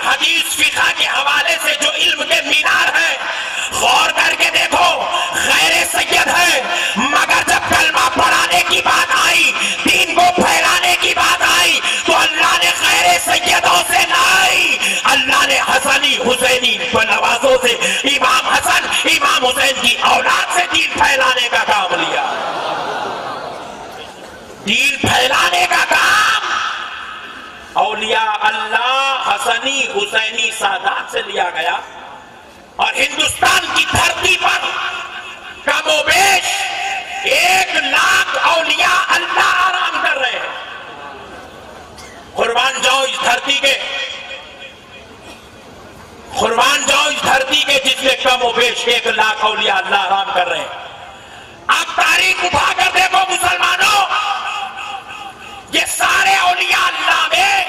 حدیث فقہ کے حوالے سے جو علم کے مینار ہیں، غور کر کے دیکھو، غیر سید ہے، مگر جب کلمہ پڑھانے کی بات آئی، دین کو پھیلانے کی بات آئی، تو اللہ نے غیر سیدوں سے لائی، اللہ نے حسنی حسینی نوازوں سے، امام حسن امام حسین کی اولاد سے دین پھیلانے کا کام لیا۔ دین پھیلانے کا کام اولیاء اللہ حسنی حسینی سادات سے لیا گیا، اور ہندوستان کی دھرتی پر کم و بیش 1,00,000 اولیاء اللہ آرام کر رہے ہیں۔ قربان جاؤ اس دھرتی کے، قربان جاؤ اس دھرتی کے جس میں کم و بیش 1,00,000 اولیاء اللہ آرام کر رہے ہیں۔ آپ تاریخ اٹھا کر دیکھو مسلمانوں، یہ سارے اولیاء اللہ میں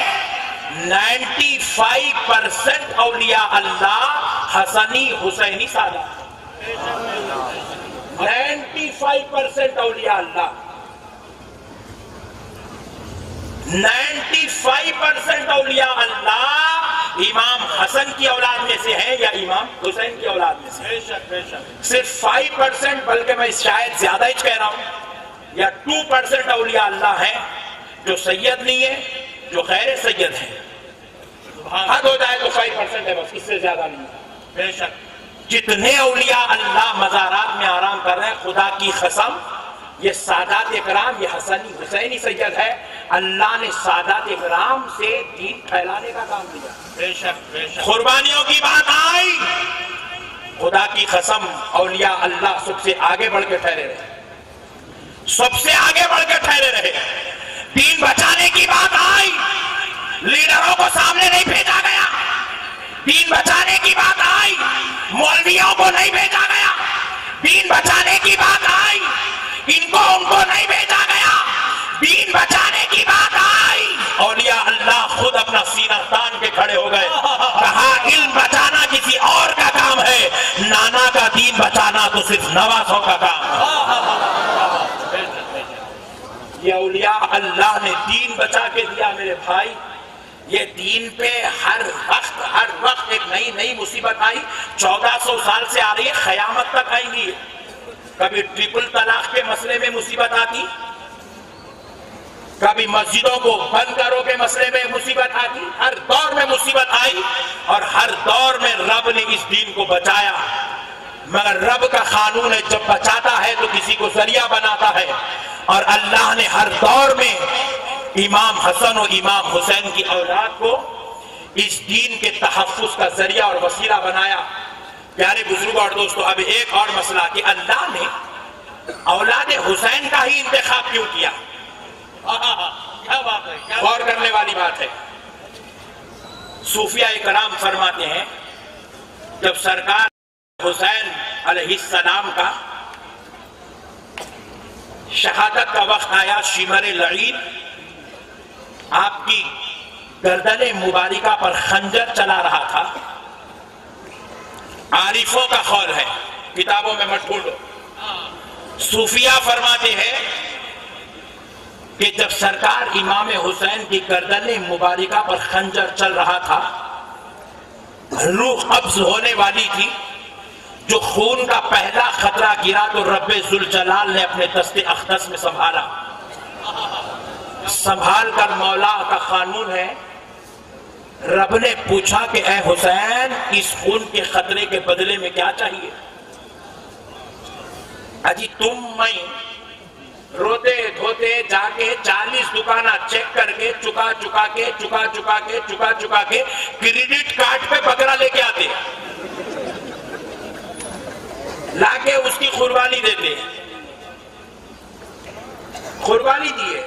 95% اولیاء اللہ حسنی حسینی سادات، 95% اولیاء اللہ، 95% اولیاء اللہ امام حسن کی اولاد میں سے ہیں یا امام حسین کی اولاد میں سے۔ بے شک بے شک، صرف 5%، بلکہ میں شاید زیادہ ہی کہہ رہا ہوں، یا 2% اولیاء اللہ ہیں جو سید نہیں ہے، جو غیر سید ہیں۔ حد ہو جائے تو 5% ہے بس، اس سے زیادہ نہیں ہے۔ بے شک جتنے اولیاء اللہ مزارات میں آرام کر رہے ہیں، خدا کی قسم یہ سادات اکرام، یہ حسنی حسینی سید ہے، اللہ نے سادات اکرام سے دین پھیلانے کا کام کیا۔ بے شک بے شک، قربانیوں کی بات آئی، خدا کی قسم اولیاء اللہ سب سے آگے بڑھ کے ٹھہرے رہے، سب سے آگے بڑھ کے ٹھہرے رہے۔ دین بچانے کی بات آئی، لیڈروں کو سامنے نہیں بھیجا گیا، دین بچانے کی بات آئی، مولویوں کو نہیں بھیجا گیا، دین بچانے کی بات آئی، ان کو نہیں بھیجا گیا، دین بچانے کی بات آئی، اولیاء اللہ خود اپنا سینہ تان کے کھڑے ہو گئے، کہا علم بچانا کسی اور کا کام ہے، نانا کا دین بچانا تو صرف نوازوں کا کام ہے۔ یہ اولیاء اللہ نے دین بچا کے دیا میرے بھائی۔ یہ دین پہ ہر وقت ایک نئی مصیبت آئی، 1400 سال سے آ رہی ہے، قیامت تک آئیں گی۔ کبھی ٹرپل طلاق کے مسئلے میں مصیبت آتی، کبھی مسجدوں کو بند کرو کے مسئلے میں مصیبت آتی، ہر دور میں مصیبت آئی، اور ہر دور میں رب نے اس دین کو بچایا۔ مگر رب کا قانون ہے، جب بچاتا ہے تو کسی کو ذریعہ بناتا ہے، اور اللہ نے ہر دور میں امام حسن و امام حسین کی اولاد کو اس دین کے تحفظ کا ذریعہ اور وسیلہ بنایا۔ پیارے بزرگوں اور دوستو، اب ایک اور مسئلہ کہ اللہ نے اولاد حسین کا ہی انتخاب کیوں کیا؟ کیا بات ہے، غور کرنے والی بات ہے۔ صوفیاء کرام فرماتے ہیں، جب سرکار حسین علیہ السلام کا شہادت کا وقت آیا، شمر لعین آپ کی گردن مبارکہ پر خنجر چلا رہا تھا۔ عارفوں کا قول ہے، کتابوں میں مت ڈھونڈو، صوفیاء فرماتے ہیں کہ جب سرکار امام حسین کی گردن مبارکہ پر خنجر چل رہا تھا، روح قبض ہونے والی تھی، جو خون کا پہلا خطرہ گرا تو رب ذوالجلال نے اپنے دست اقدس میں سنبھالا، سنبھال کر مولا کا قانون ہے، رب نے پوچھا کہ اے حسین اس خون کے خطرے کے بدلے میں کیا چاہیے؟ اجی تم میں روتے دھوتے جا کے 40 دکانہ چیک کر کے چکا کے کریڈٹ کارڈ پہ بکرا لے کے آتے، لا کے اس کی قربانی دیتے، قربانی دیے۔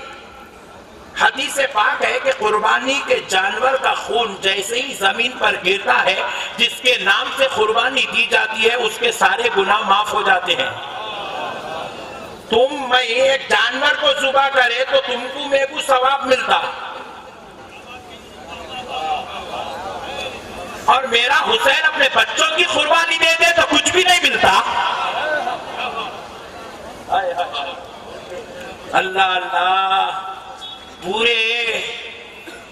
حدیث پاک ہے کہ قربانی کے جانور کا خون جیسے ہی زمین پر گرتا ہے، جس کے نام سے قربانی دی جاتی ہے اس کے سارے گناہ معاف ہو جاتے ہیں۔ تم میں ایک جانور کو ذبح کرے تو تم کو میرے کو ثواب ملتا، اور میرا حسین اپنے بچوں کی قربانی دے دے تو کچھ بھی نہیں ملتا۔ اللہ اللہ، پورے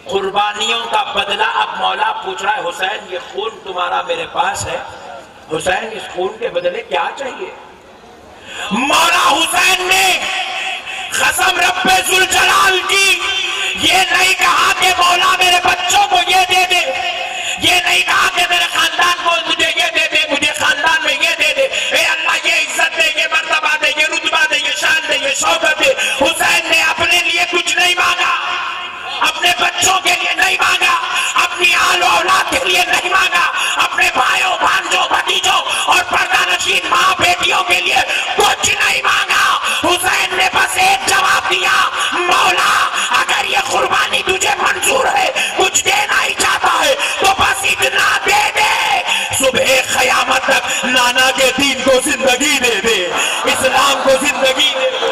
قربانیوں کا بدلہ اب مولا پوچھ رہا ہے حسین یہ خون تمہارا میرے پاس ہے، حسین اس خون کے بدلے کیا چاہیے؟ مولا حسین نے قسم رب ذوالجلال کی یہ نہیں کہا کہ مولا میرے بچوں کو یہ دے دے، یہ نہیں کہا کہ میرے خاندان کو مجھے یہ دے دے، مجھے خاندان میں یہ دے دے، اے اللہ یہ عزت دے، یہ مرتبہ دے، یہ رتبہ دے، یہ شان دے، یہ شوکت دے۔ حسین نے اپنے لیے کچھ نہیں مانگا، اپنے بچوں کے لیے نہیں مانگا، اپنی آل و اولاد کے لیے نہیں مانگا، اپنے بھائیوں بھانجوں بھتیجوں اور پردہ نشین ماں بیٹیوں کے لیے کچھ نہیں مانگا۔ حسین نے بس ایک جواب دیا، مولا اگر یہ قربانی تجھے منظور ہے، کچھ دینا ہی چاہتا ہے تو بس اتنا دے دے، صبح قیامت تک نانا کے دین کو زندگی دے دے، اسلام کو زندگی دے دے۔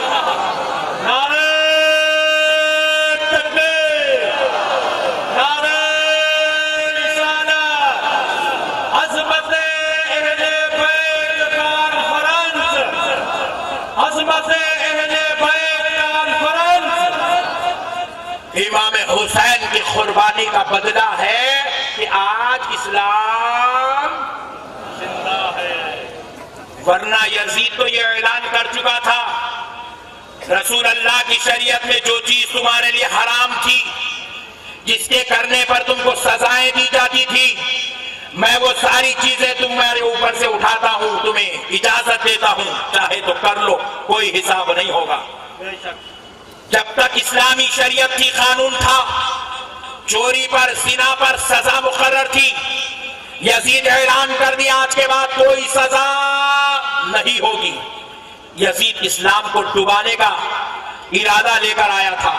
امام حسین کی قربانی کا بدلہ ہے کہ آج اسلام زندہ ہے، ورنہ یزید تو یہ اعلان کر چکا تھا رسول اللہ کی شریعت میں جو چیز تمہارے لیے حرام تھی، جس کے کرنے پر تم کو سزائیں دی جاتی تھی، میں وہ ساری چیزیں تمہارے اوپر سے اٹھاتا ہوں، تمہیں اجازت دیتا ہوں، چاہے تو کر لو، کوئی حساب نہیں ہوگا۔ جب تک اسلامی شریعت تھی، قانون تھا، چوری پر زنا پر سزا مقرر تھی، یزید اعلان کر دیا آج کے بعد کوئی سزا نہیں ہوگی۔ یزید اسلام کو ڈبانے کا ارادہ لے کر آیا تھا۔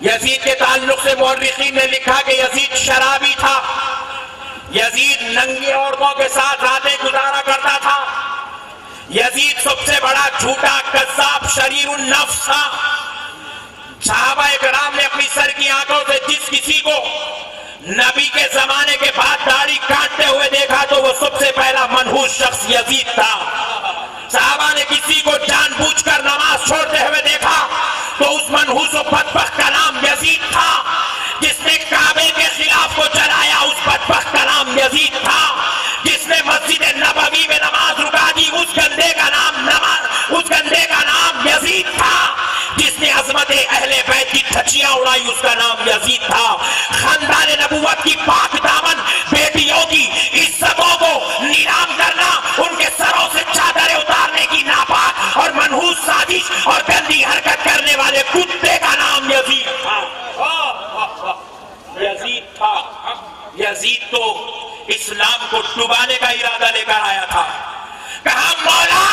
یزید کے تعلق سے مورخین نے لکھا کہ یزید شرابی تھا، یزید ننگی عورتوں کے ساتھ راتیں گزارا کرتا تھا، یزید سب سے بڑا جھوٹا کذاب شریر النفس تھا۔ صحابہ کرام نے اپنی سر کی آنکھوں سے جس کسی کو نبی کے زمانے کے بعد داڑھی کاٹتے ہوئے دیکھا تو وہ سب سے پہلا منحوس شخص یزید تھا۔ صحابہ نے کسی کو جان بوجھ کر نماز چھوڑتے ہوئے دیکھا تو اس منحوس و بدبخت کا نام یزید تھا۔ جس نے کعبے کے خلاف کو چلایا اس بدبخت کا نام یزید تھا۔ جس نے مسجد نبوی میں نماز رکا دی اس گندے کا نام یزید تھا۔ جس نے عظمت اہل بیت کی دھجیاں اڑائی اس کا نام یزید تھا۔ خاندان نبوت کی پاک دامن بیٹیوں کی عزتوں کو نیلام کرنا، ان کے سروں سے چادریں اتارنے کی ناپاک اور منحوس سازش اور گندی حرکت کرنے والے کتے کا نام یزید تھا۔ یزید تو اسلام کو ڈبانے کا ارادہ لے کر آیا تھا۔ کہا مولا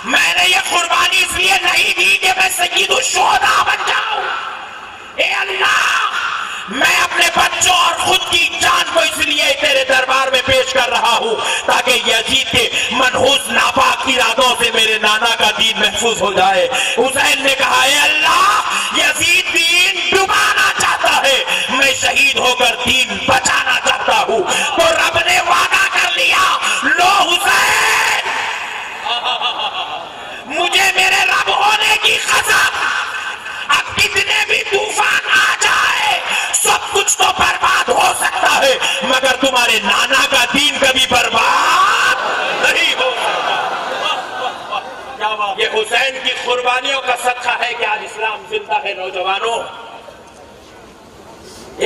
میں نے یہ قربانی اس لیے نہیں دی کہ میں سید الشہداء بن جاؤں، اے اللہ میں اپنے بچوں اور خود کی جان کو اس لیے تیرے دربار میں پیش کر رہا ہوں تاکہ یزید کے منحوس ناپاک ارادوں سے میرے نانا کا دین محفوظ ہو جائے۔ حسین نے کہا اے اللہ یزید دین ڈبانا چاہتا ہے، میں شہید ہو کر دین بچانا چاہتا ہوں۔ تو رب نے وعدہ کر لیا، لو حسین مجھے میرے رب ہونے کی قسم، اب کتنے بھی طوفان آ جائے سب کچھ تو برباد ہو سکتا ہے مگر تمہارے نانا کا دین کبھی برباد نہیں ہو سکتا۔ یہ حسین کی قربانیوں کا صدقہ ہے کہ آج اسلام زندہ ہے۔ نوجوانوں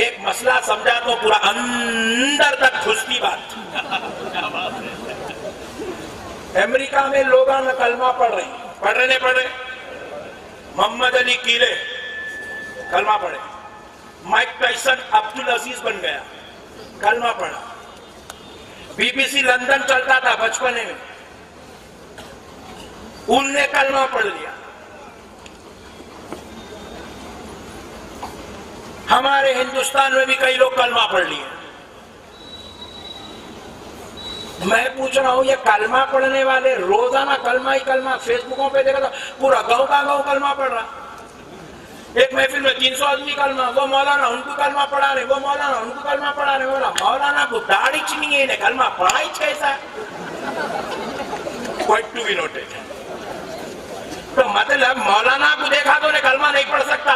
ایک مسئلہ سمجھا تو پورا اندر تک گھستی بات۔ امریکہ میں لوگاں کلمہ پڑھ رہے، محمد علی کیلے کلمہ پڑھے، مائک ٹائسن عبدالعزیز بن گیا، کلمہ پڑھا، بی بی سی لندن چلتا تھا بچپنے میں، ان نے کلمہ پڑھ لیا۔ ہمارے ہندوستان میں بھی کئی لوگ کلمہ پڑھ لیے۔ میں پوچھ رہا ہوں یہ کلمہ پڑھنے والے روزانہ کلمہ ہی کلمہ، فیس بکوں پہ دیکھا تھا پورا گاؤں کا گاؤں کلمہ پڑھ رہا۔ ایک محفل میں 300 آدمی کلمہ، وہ مولانا ان کو کلمہ پڑھا رہے، وہ مولانا ان کو کلمہ پڑھا رہے۔ مولانا کو داڑھی چنی ہے، انہیں کلمہ پڑھا ہی کیسا ہے؟ کوئی ٹو بھی نوٹے تو مطلب مولانا کو دیکھا تو انہیں کلمہ نہیں پڑھ سکتا۔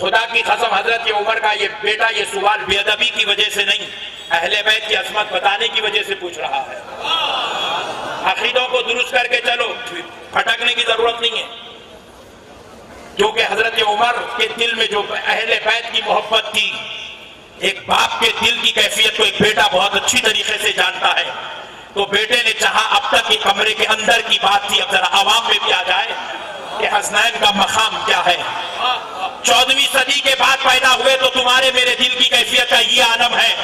خدا کی قسم حضرت عمر کا یہ بیٹا یہ سوال بے ادبی کی وجہ سے نہیں، اہل بیت کی عظمت بتانے کی وجہ سے پوچھ رہا ہے۔ عقیدوں کو درست کر کے چلو، پھٹکنے کی ضرورت نہیں ہے، کیونکہ حضرت عمر کے دل میں جو اہل بیت کی محبت تھی، ایک باپ کے دل کی کیفیت کو ایک بیٹا بہت اچھی طریقے سے جانتا ہے۔ تو بیٹے نے چاہا اب تک یہ کمرے کے اندر کی بات تھی، اب ذرا عوام میں بھی آ جائے کہ حسنین کا مقام کیا ہے۔ 14ویں صدی کے بعد پیدا ہوئے تو تمہارے میرے دل کی کیفیت کا یہ عالم ہے،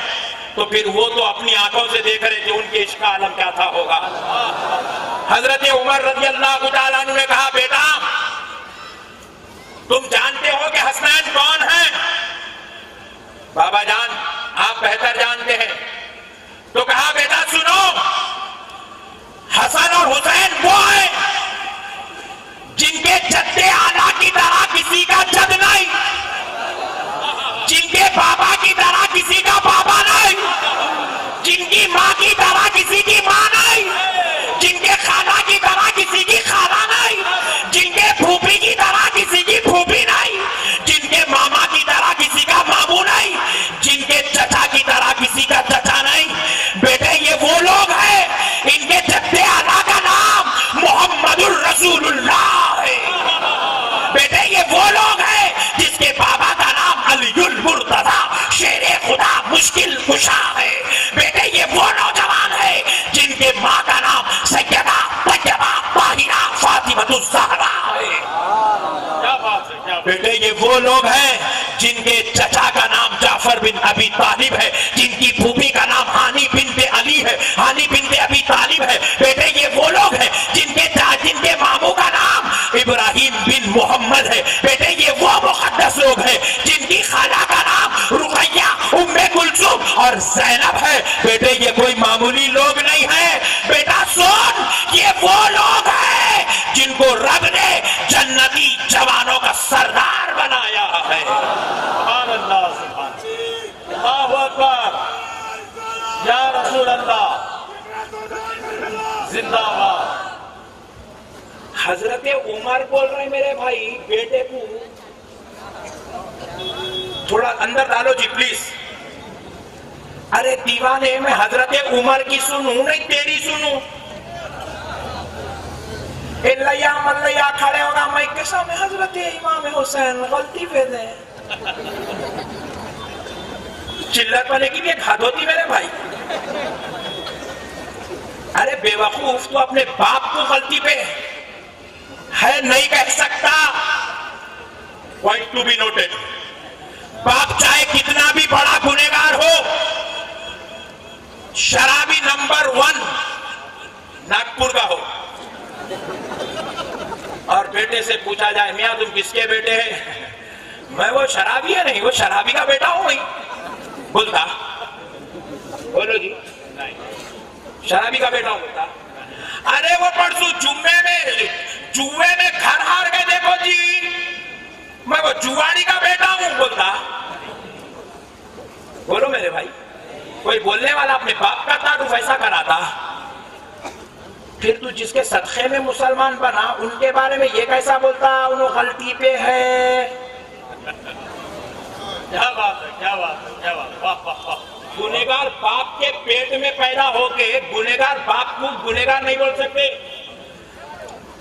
تو پھر وہ تو اپنی آنکھوں سے دیکھ رہے تھے ان کے عشق کا عالم کیا تھا ہوگا۔ حضرت عمر رضی اللہ تعالیٰ عنہ نے کہا بیٹا تم جانتے ہو کہ حسنین کون ہیں؟ بابا جان آپ بہتر جانتے ہیں۔ تو کہا بیٹا سنو، حسن اور حسین وہ ہیں جن کے جد اعلیٰ کی طرح کسی کا جد نہیں، جن کے بابا کی طرح کسی کا بابا نہیں، جن کی ماں کی طرح کسی کی ماں نہیں، جن کے خالہ کی طرح کسی کی خالہ نہیں، جن کے پھوپھی کی طرح کسی کی پھوپھی نہیں، جن کے ماما کی طرح کسی کا ماموں نہیں، جن کے چچا کی طرح کسی کا چچا نہیں۔ بیٹے یہ وہ لوگ ہیں، ان کے جد اعلیٰ کا نام محمد الرسول اللہ ہے۔ بیٹے یہ وہ لوگ ہیں جس کے بابا کا نام علی المرتضی شیر خدا مشکل کشا ہے۔ بیٹے یہ وہ نوجوان ہیں جن کے ماں کا نام سیدہ طیبہ طاہرہ فاطمہ الزہرا ہے۔ بیٹے یہ وہ لوگ ہیں جن کے چچا کا نام جعفر بن ابی طالب ہے، جن کی پھوپھی کا نام ہانی بنت علی ہے، ہانی بنت ابی طالب ہے۔ بیٹے یہ وہ لوگ ہیں جن کے ماموں کا نام ابراہیم بن محمد ہے۔ بیٹے یہ وہ مقدس لوگ ہیں جن کی خالہ کا نام رقیہ ام کلثوم اور زینب ہے۔ بیٹے یہ کوئی معمولی لوگ نہیں ہیں، بیٹا سن یہ وہ لوگ ہیں جن کو رب نے جنتی جوانوں کا سردار بنایا ہے۔ سبحان اللہ، سبحان اللہ اکبر، یا رسول اللہ زندہ باد۔ حضرت عمر بول رہے ہیں میرے بھائی بیٹے کو تھوڑا اندر ڈالو جی پلیز۔ ارے دیوانے میں حضرت عمر کی سنوں نہیں تیری سنوں؟ اللہ ملیا کھڑے ہوگا میں کے سامنے حضرت امام حسین غلطی پہ دیں، چلت بنے کی بھی ایک حد ہوتی میرے بھائی۔ ارے بے وقوف تو اپنے باپ کو غلطی پہ ہے نہیں کہہ سکتا۔ پوائنٹ ٹو بی نوٹڈ، باپ چاہے کتنا بھی بڑا گنہگار ہو، شرابی نمبر 1 ناگپور کا ہو، اور بیٹے سے پوچھا جائے میاں تم کس کے بیٹے ہیں؟ میں وہ شرابی ہے نہیں، وہ شرابی کا بیٹا ہوں نہیں بولتا۔ بولو جی شرابی کا بیٹا ہوں بولتا۔ ارے وہ پرسوں جوے میں گھر ہار گئے دیکھو جی، میں وہ جواری کا بیٹا ہوں بولتا۔ بولو میرے بھائی، کوئی بولنے والا اپنے باپ کا تعارف ایسا کراتا؟ پھر تو جس کے صدقے میں مسلمان بنا ان کے بارے میں یہ کیسا بولتا انہوں غلطی پہ ہے؟ کیا بات ہے، کیا بات ہے، کیا بات ہے، واہ واہ واہ۔ گنہگار باپ کے پیٹ میں پیدا ہو کے گنہگار باپ کو گنہگار نہیں بول سکتے۔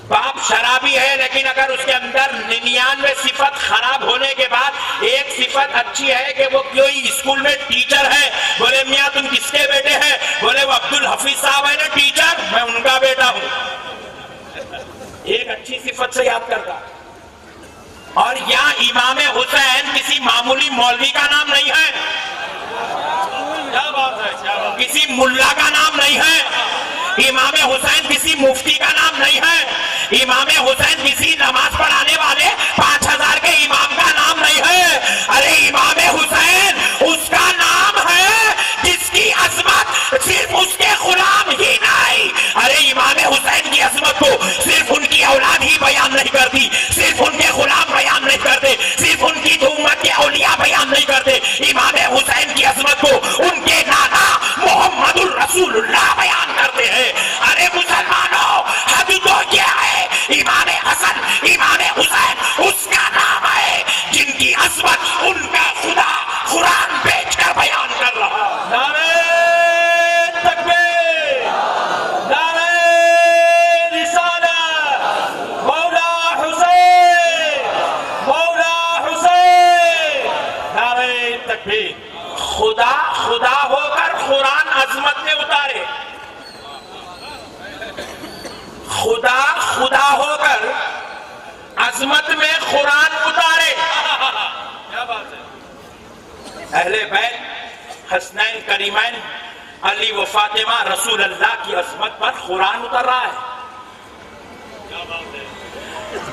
باپ شرابی ہے لیکن اگر اس کے اندر 99 صفت خراب ہونے کے بعد ایک صفت اچھی ہے کہ وہ کوئی اسکول میں ٹیچر ہے، بولے میاں تم کس کے بیٹے ہیں؟ بولے وہ عبدالحفیظ صاحب ہے نا ٹیچر، میں ان کا بیٹا ہوں۔ ایک اچھی صفت سے یاد کرتا۔ اور یہاں امام حسین کسی معمولی مولوی کا نام نہیں ہے، کیا بات ہے، کسی ملا کا نام نہیں ہے، امام حسین کسی مفتی کا نام نہیں ہے، امام حسین کسی نماز پڑھانے والے 5000 کے امام کا نام نہیں ہے۔ ارے امام حسین اس کا نام ہے جس کی عظمت صرف اس کے غلام ہی نہیں۔ ارے امام حسین کی عظمت کو صرف ان کی اولاد ہی بیان نہیں کرتی، صرف ان کے غلام بیان نہیں کرتے، صرف ان کی امت کے اولیاء بیان نہیں کرتے۔ امام حسین کی عظمت کو ان کے نانا محمد الرسول اللہ بیان کرتے ہیں۔ ارے مسلمانوں حد تو کیا ہے، امام حسن امام حسین اس کا نام ہے جن کی عظمت خدا خدا ہو کر قرآن عظمت میں اتارے، خدا خدا ہو کر عظمت میں قرآن اتارے. کیا بات ہے. اہل بیت حسنین کریمین علی و فاطمہ رسول اللہ کی عظمت پر قرآن اتر رہا ہے.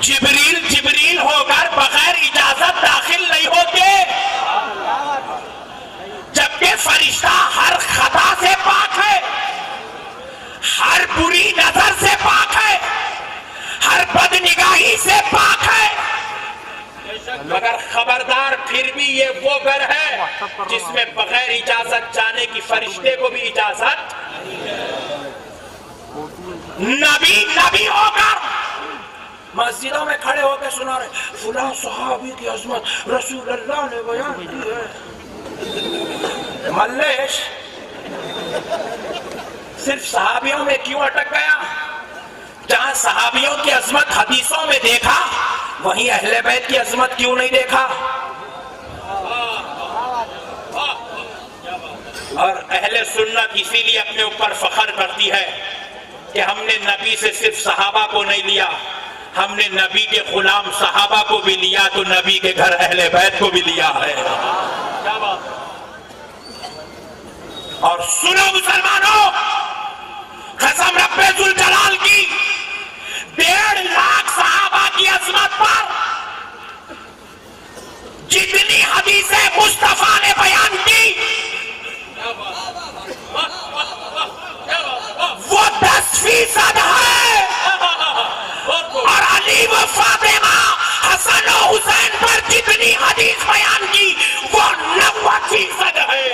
جبریل ہو کر بغیر اجازت داخل نہیں ہوتے، جبکہ فرشتہ ہر خطا سے پاک ہے، ہر بری نظر سے پاک ہے، ہر بد نگاہی سے پاک ہے. مگر خبردار پھر بھی یہ وہ گھر ہے جس میں بغیر اجازت جانے کی فرشتے کو بھی اجازت. نبی ہو کر مسجدوں میں کھڑے ہو کے سنا رہے فلاں صحابی کی عظمت رسول اللہ نے بیان کی ہے. ملیش صرف صحابیوں میں کیوں اٹک گیا؟ جہاں صحابیوں کی عظمت حدیثوں میں دیکھا وہیں اہل بیت کی عظمت کیوں نہیں دیکھا؟ اور اہل سنت اسی لیے اپنے اوپر فخر کرتی ہے کہ ہم نے نبی سے صرف صحابہ کو نہیں لیا، ہم نے نبی کے غلام صحابہ کو بھی لیا تو نبی کے گھر اہل بیت کو بھی لیا ہے. اور سنو مسلمانوں، قسم رب ذوالجلال کی 1.5 لاکھ صحابہ کی عظمت پر جتنی حدیثیں مصطفیٰ نے بیان کی وہ 10% ہے، اور علی و فاطمہ حسن و حسین پر جتنی حدیث بیان کی وہ 90% ہے.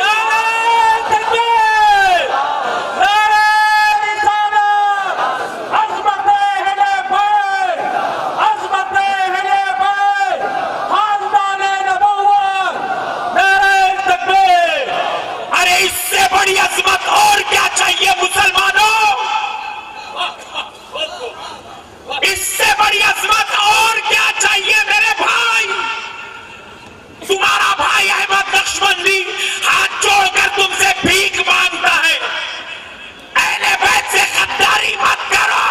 بڑی عظمت اور کیا چاہیے مسلمانوں؟ اس سے بڑی عظمت اور کیا چاہیے میرے بھائی؟ تمہارا بھائی احمد نقشبندی ہاتھ جوڑ کر تم سے بھیک مانگتا ہے، اہل بیت سے غداری مت کرو،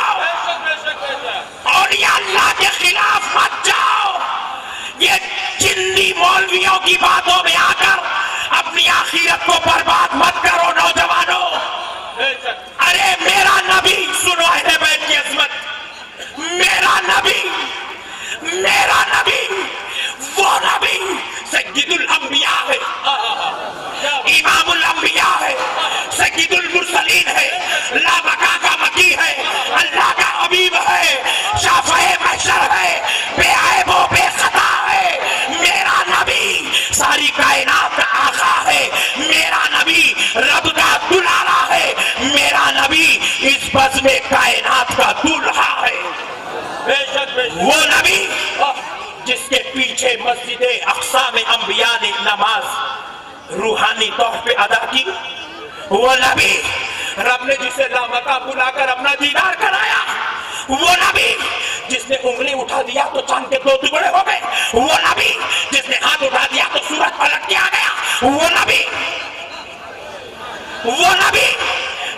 اولیاء اللہ کے خلاف مت جاؤ. یہ جنی مولویوں کی باتوں میں آ کر اپنی آخرت کو برباد مت کرو نوجوانوں. ارے میرا نبی، سنو اہل بیت کی عظمت، میرا نبی وہ نبی سید الانبیاء ہے، امام الانبیاء ہے، سید المرسلین ہے، لا بقا کا مکی ہے، اللہ کا حبیب ہے، شافع محشر ہے، بے عیب و بے خطا ہے. میرا نبی ساری کائنات کا آقا ہے، میرا نبی رب کا دلالا ہے، میرا نبی اس بزم کائنات کا دولہا ہے. وہ نبی جس کے پیچھے مسجد اقصی میں انبیاء نے نماز روحانی طور پہ ادا کی، وہ نبی رب نے جسے لامکہ بلا کر اپنا دیدار کرایا، وہ نبی جس نے انگلی اٹھا دیا تو چاند کے 2 ٹکڑے ہو گئے، وہ نبی جس نے ہاتھ اٹھا دیا تو سورج پلٹ کے آ گیا، وہ نبی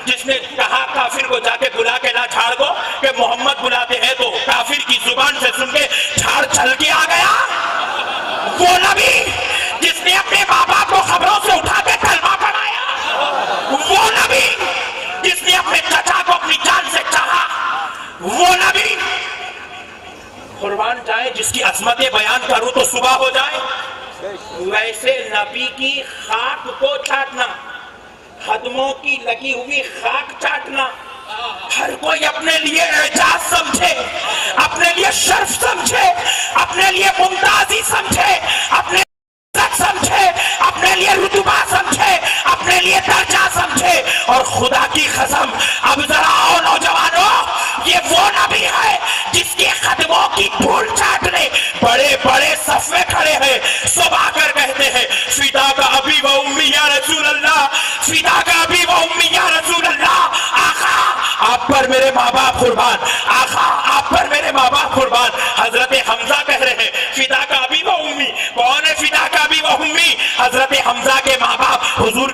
جس نے کہا کافر کو جا کے بلا کے نہ جھاڑ دو کہ محمد بلاتے ہیں تو کافر کی زبان سے سن کے جھاڑ چل کے آ گیا، وہ نبی جس نے اپنے ماں باپ کو خبروں سے اٹھا کے کلمہ پڑھایا، وہ نبی جس نے اپنے چچا کو اپنی جان سے چاہا، وہ نبی قربان جائے جس کی عظمتیں بیان کروں تو صبح ہو جائے. ویسے نبی کی خاک کو چاٹنا، قدموں کی لگی ہوئی خاک چاٹنا، ہر کوئی اپنے لیے اعجاز سمجھے، اپنے لیے شرف سمجھے، اپنے لیے ممتازی سمجھے، اپنے عزت سمجھے، اپنے لیے رتبہ سمجھے، اپنے لیے درجہ سمجھے. اور خدا کی قسم اب ذرا آؤ نوجوانوں، یہ وہ نبی ہے جس کے قدموں کی دھول چاٹنے بڑے بڑے صف میں کھڑے ہیں، سب آ کر کہتے ہیں فدا کا ابی و امی یا رسول اللہ، فدا کا ابی و امی یا رسول اللہ. آقا آپ پر میرے ماں باپ قربان، آقا آپ پر میرے ماں باپ قربان. حضرت حمزہ کہہ رہے ہیں فدا کا ابی و امی. کون ہے فدا کا ابی و امی؟ حضرت حمزہ کے ماں باپ حضور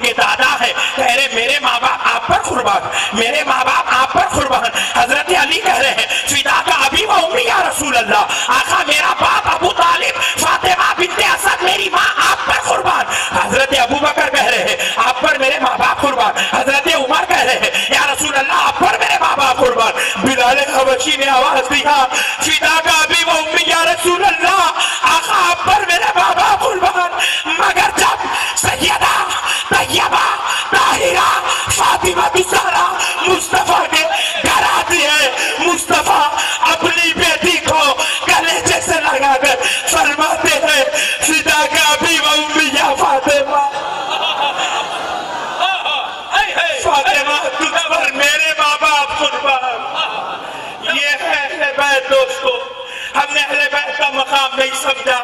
ہم نے اہل بیت کا مقام نہیں سمجھا،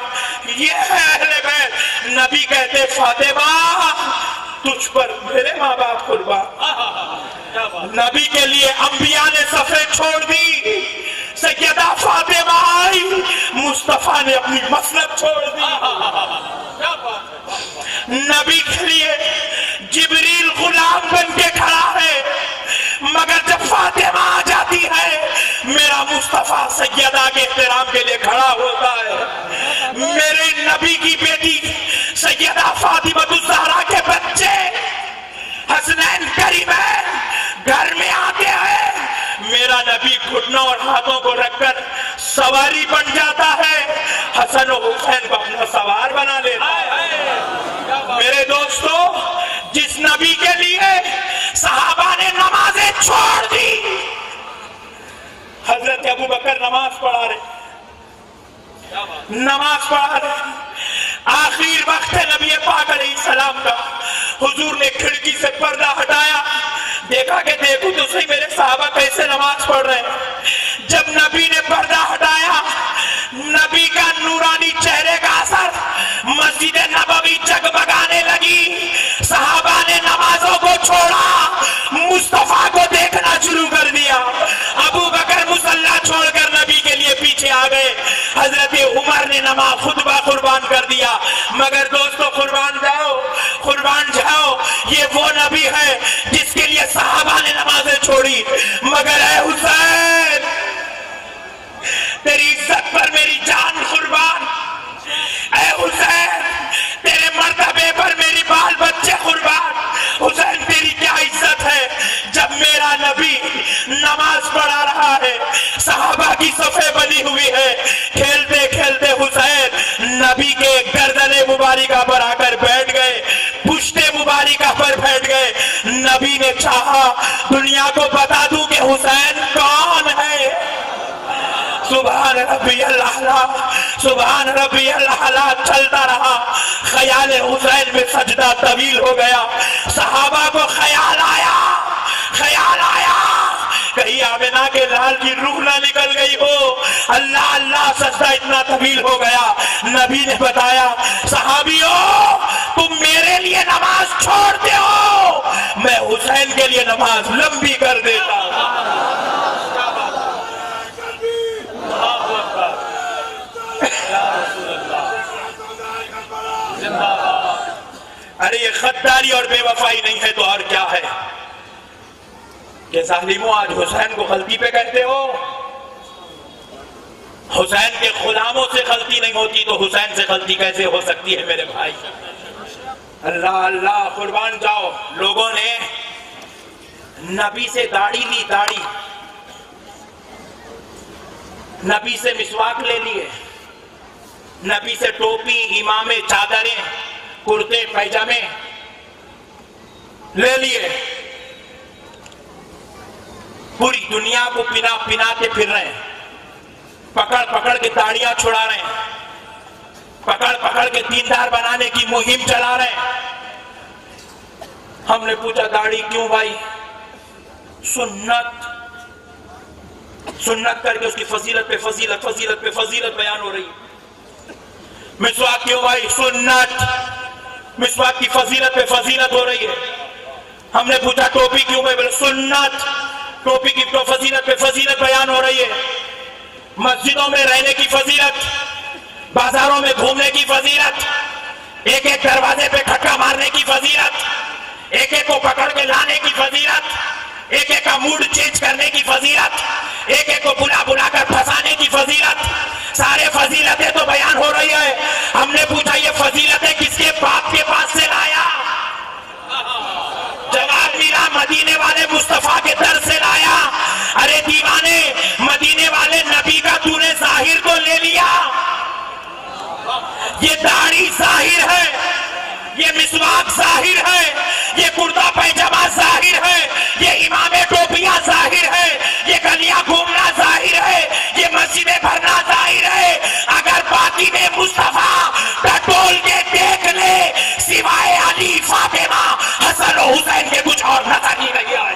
یہ ہے اہل بیت۔ نبی کہتے فاطمہ تجھ پر میرے ماں باپ قربان۔ نبی کے لیے انبیاء نے صفیں چھوڑ دی، سیدہ فاطمہ آئی، مصطفیٰ نے اپنی مسلک چھوڑ دی۔ نبی کے لیے جبریل غلام بن کے کھڑا ہے، مگر جب فاطمہ آ جاتی ہے میرا مصطفیٰ سیدہ کے احترام کے لیے کھڑا ہوتا ہے۔ میرے نبی کی بیٹی سیدہ فاطمہ الزہرا کے بچے حسنین کریمین گھر میں آتے ہیں، میرا نبی گھٹنوں اور ہاتھوں کو رکھ کر سواری بن جاتا ہے، حسن و حسین کو اپنا سوار بنا لیتا ہے۔ میرے دوستو، جس نبی کے لیے صحابہ نے نمازیں چھوڑ دی، حضرت ابو بکر نماز پڑھا رہے، آخری وقت ہے نبی پاک علیہ السلام کا، حضور نے کھڑکی سے پردہ ہٹایا، دیکھا کہ دیکھو تو صحیح میرے صحابہ کیسے نماز پڑھ رہے ہیں۔ جب نبی نے پردہ ہٹایا، نبی کا نورانی چہرے کا اثر مسجد نبوی جگمگانے لگی، صحابہ نے نمازوں کو چھوڑا، مصطفیٰ کو دیکھنا شروع کر دیا۔ ابو بکر مصلی چھوڑ کر نبی کے لیے پیچھے آ گئے، حضرت عمر نے نماز خطبہ قربان کر دیا۔ مگر دوستو قربان جاؤ، یہ وہ نبی ہے جس کے لیے صحابہ نے نمازیں چھوڑی، مگر اے حسین تیری عزت پر میری جان قربان، اے حسین تیرے مرتبے پر میری بال بچے قربان۔ حسین تیری کیا عزت ہے جب میرا نبی نماز پڑھا رہا ہے، صحابہ کی صفیں بنی ہوئی ہے، کھیلتے کھیلتے حسین نبی کے گردن مبارکہ پر آ کر بیٹھ گئے، پشت مبارکہ پر بیٹھ گئے۔ نبی نے چاہا دنیا کو بتا دوں کہ حسین کون ہے۔ سبحان ربی اللہ، سبحان ربی اللہ چلتا رہا، خیال حسین میں سجدہ طویل ہو گیا۔ صحابہ کو خیال آیا کہیں آمنہ کے لال کی روح نہ نکل گئی ہو، اللہ اللہ سجدہ اتنا طویل ہو گیا۔ نبی نے بتایا صحابیوں تم میرے لیے نماز چھوڑتے ہو، میں حسین کے لیے نماز لمبی کر دیتا ہوں۔ ارے یہ غداری اور بے وفائی نہیں ہے تو اور کیا ہے کہ ظالموں آج حسین کو غلطی پہ کہتے ہو؟ حسین کے غلاموں سے غلطی نہیں ہوتی تو حسین سے غلطی کیسے ہو سکتی ہے میرے بھائی؟ اللہ اللہ قربان جاؤ۔ لوگوں نے نبی سے داڑھی لی، داڑھی، نبی سے مسواک لے لیے، نبی سے ٹوپی، امامے، چادریں، کرتے پیجامے لے لیے، پوری دنیا کو پناتے پھر رہے ہیں، پکڑ پکڑ کے داڑیاں چھڑا رہے ہیں، پکڑ پکڑ کے دیندار بنانے کی مہم چلا رہے ہیں۔ ہم نے پوچھا داڑھی کیوں بھائی؟ سنت کر کے اس کی فضیلت پہ فضیلت، فضیلت پہ فضیلت بیان ہو رہی۔ مسواک کیوں بھائی؟ سنت، مسواک کی فضیلت پہ فضیلت ہو رہی ہے۔ ہم نے پوچھا ٹوپی کیوں بھائی؟ بولے سنت، ٹوپی کی تو فضیلت پہ فضیلت بیان ہو رہی ہے۔ مسجدوں میں رہنے کی فضیلت، بازاروں میں گھومنے کی فضیلت، ایک ایک دروازے پہ کھٹکا مارنے کی فضیلت، ایک ایک کو پکڑ کے لانے کی فضیلت، ایک ایک کا موڈ چینج کرنے کی فضیلت، ایک ایک کو بلا بلا کر پھنسانے کی فضیلت، سارے فضیلتیں تو بیان ہو رہی ہے۔ ہم نے پوچھا یہ فضیلتیں کس کے باپ کے پاس سے لایا؟ جواب ملا مدینے والے مصطفیٰ کے در سے لایا۔ ارے دیوانے، مدینے والے نبی کا تو نے ظاہر تو لے لیا، یہ داڑھی ظاہر ہے، یہ مسواک ظاہر ہے، یہ کرتا پیجامہ ظاہر ہے، یہ امامے ٹوپیاں ظاہر ہے، یہ گلیاں گھومنا ظاہر ہے، یہ مسجدیں بھرنا ظاہر ہے۔ اگر باقی میں مصطفیٰ ٹٹول کے دیکھ لے، سوائے علی، فاطمہ، حسن و حسین کے کچھ اور نظر نہیں لگیا ہے۔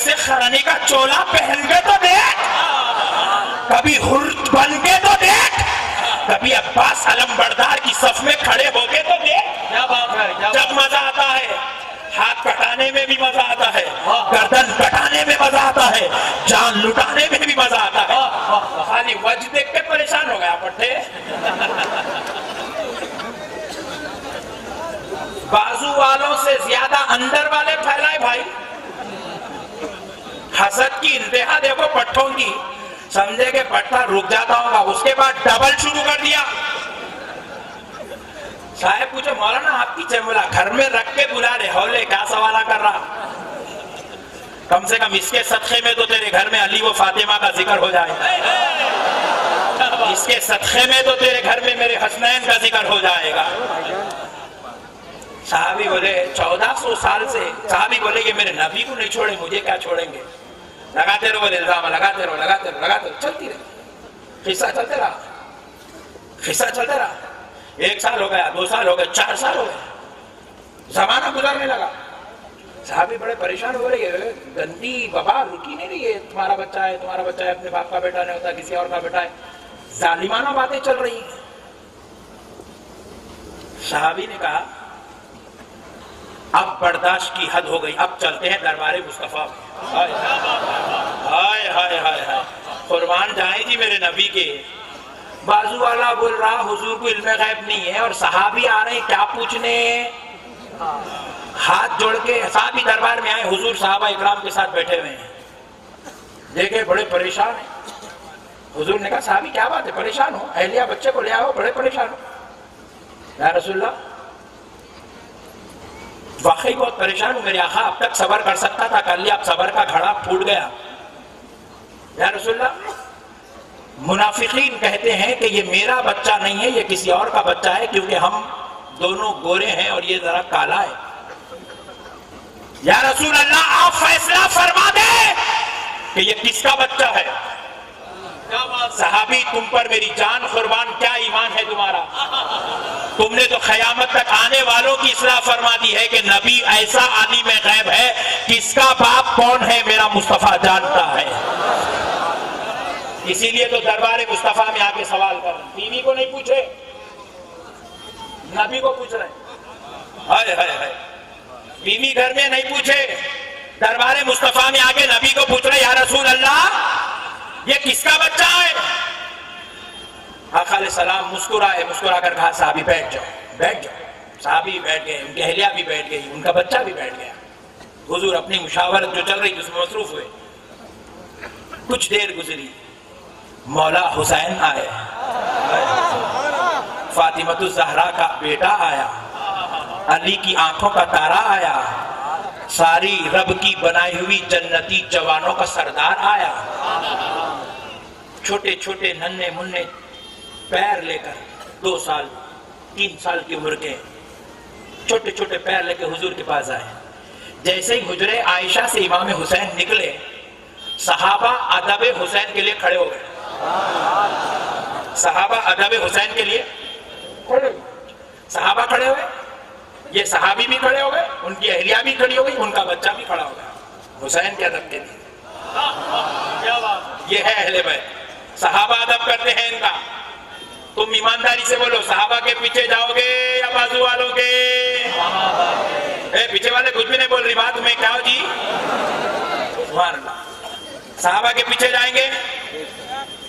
ایسے خرانی کا چولا پہن کے تو دیکھ، کبھی حر بن کے تو دیکھ، کبھی عباس علم بردار کی صف میں کھڑے ہو کے تو دیکھ۔ کیا بات ہے، جب مزہ آتا ہے، ہاتھ کٹانے میں بھی مزہ آتا ہے، گردن کٹانے میں مزہ آتا ہے، جان لٹانے میں بھی مزہ آتا ہے۔ خالی وجہ دیکھ کے پریشان ہو گیا پٹھے۔ بازو والوں سے زیادہ اندر والے پھیلائے بھائی۔ حسد کی انتہا دیکھو پٹھوں کی، سمجھے کہ پٹھا رک جاتا ہوگا، اس کے بعد ڈبل شروع کر دیا۔ صاحب پوچھے مولانا آپ پیچھے بولا، گھر میں رکھ کے بلا رہے حولے، کیا سوالہ کر رہا؟ کم سے کم اس کے صدقے میں تو تیرے گھر میں علی و فاطمہ کا ذکر ہو جائے، اس کے صدقے میں تو تیرے گھر میں میرے حسنین کا ذکر ہو جائے گا۔ صحابی بولے 1400 سال سے، صحابی بولے کہ میرے نبی کو نہیں چھوڑے، مجھے کیا چھوڑیں گے؟ لگاتے رہو الزام، لگاتے رہو لگاتے رہو لگاتے رہو، چلتی رہی، قصہ چلتے رہا، قصہ چلتے رہا۔ 1 سال ہو گیا، 2 سال ہو گئے، 4 سال ہو گئے، زمانہ گزرنے لگا۔ صحابی بڑے پریشان ہو رہی ہے، گندی وبا رکی نہیں رہی ہے، تمہارا بچہ ہے، تمہارا بچہ ہے، اپنے باپ کا بیٹا نہیں ہوتا، کسی اور کا بیٹا ہے، ظالمانہ باتیں چل رہی ہیں۔ صحابی نے کہا اب برداشت کی حد ہو گئی، اب چلتے ہیں دربار مصطفیٰ میں۔ ہائے ہائے ہائے ہائے، قربان جائیں جی میرے نبی کے۔ بازو والا بول رہا حضور کو علم غیب نہیں ہے، اور صحابی آ رہے ہیں کیا پوچھنے، ہاتھ جوڑ کے صحابی دربار میں آئے، حضور صحابہ اکرام کے ساتھ بیٹھے ہوئے ہیں، دیکھے بڑے پریشان ہیں۔ حضور نے کہا صحابی کیا بات ہے، پریشان ہو؟ اہلیہ بچے کو لے آؤ، بڑے پریشان ہو۔ یا رسول اللہ واقعی بہت پریشان ہوں، میرے آقا اب تک صبر کر سکتا تھا، کر لیا، اب صبر کا گھڑا پھوٹ گیا۔ یا رسول اللہ منافقین کہتے ہیں کہ یہ میرا بچہ نہیں ہے، یہ کسی اور کا بچہ ہے، کیونکہ ہم دونوں گورے ہیں اور یہ ذرا کالا ہے۔ یا رسول اللہ آپ فیصلہ فرما دیں کہ یہ کس کا بچہ ہے۔ صحابی تم پر میری جان قربان، کیا ایمان ہے تمہارا؟ تم نے تو قیامت تک آنے والوں کی اصلاح فرما دی ہے کہ نبی ایسا عالم غیب ہے، کس کا باپ کون ہے میرا مصطفیٰ جانتا ہے۔ اسی لیے تو دربار مصطفیٰ میں آ کے سوال کر رہے ہیں، بیوی کو نہیں پوچھے، نبی کو پوچھ رہے ہیں۔ ہائے ہائے ہائے، بیوی گھر میں نہیں پوچھے، دربار مصطفیٰ میں آ کے نبی کو پوچھ رہے، یا رسول اللہ یہ کس کا بچہ ہے؟ آقا علیہ السلام مسکرائے، مسکرا کر کہا صحابی بیٹھ جاؤ بیٹھ جاؤ۔ صحابی بیٹھ گئے، ان کی اہلیہ بھی بیٹھ گئی، ان کا بچہ بھی بیٹھ گیا۔ حضور اپنی مشاورت جو چل رہی تھی اس میں مصروف ہوئے۔ کچھ دیر گزری، مولا حسین آئے، فاطمۃ الزہرا کا بیٹا آیا، علی کی آنکھوں کا تارا آیا، ساری رب کی بنائی ہوئی جنتی جوانوں کا سردار آیا۔ چھوٹے چھوٹے ننھے منھے پیر لے کر 2 سال 3 سال کی عمر کے چھوٹے چھوٹے پیر لے کے حضور کے پاس آئے۔ جیسے ہی حجرے عائشہ سے امام حسین نکلے، صحابہ ادب حسین کے لیے کھڑے ہو گئے۔ صحابہ ادب حسین کے لیے کھڑے ہوئے، صحابہ کھڑے ہوئے، یہ صحابی بھی کھڑے ہو گئے، ان کی اہلیہ بھی کھڑی ہو گئی، ان کا بچہ بھی کھڑا ہو گیا حسین کے ادب کے لیے۔ یہ ہے اہل بیت، صحابہ ادب کرتے ہیں ان کا۔ تم ایمانداری سے بولو، صحابہ کے پیچھے جاؤ گے یا بازو والوں کے؟ پیچھے والے کچھ بھی نہیں بول رہی بات میں، کیا ہو جی؟ سبحان اللہ، صحابہ کے پیچھے جائیں گے،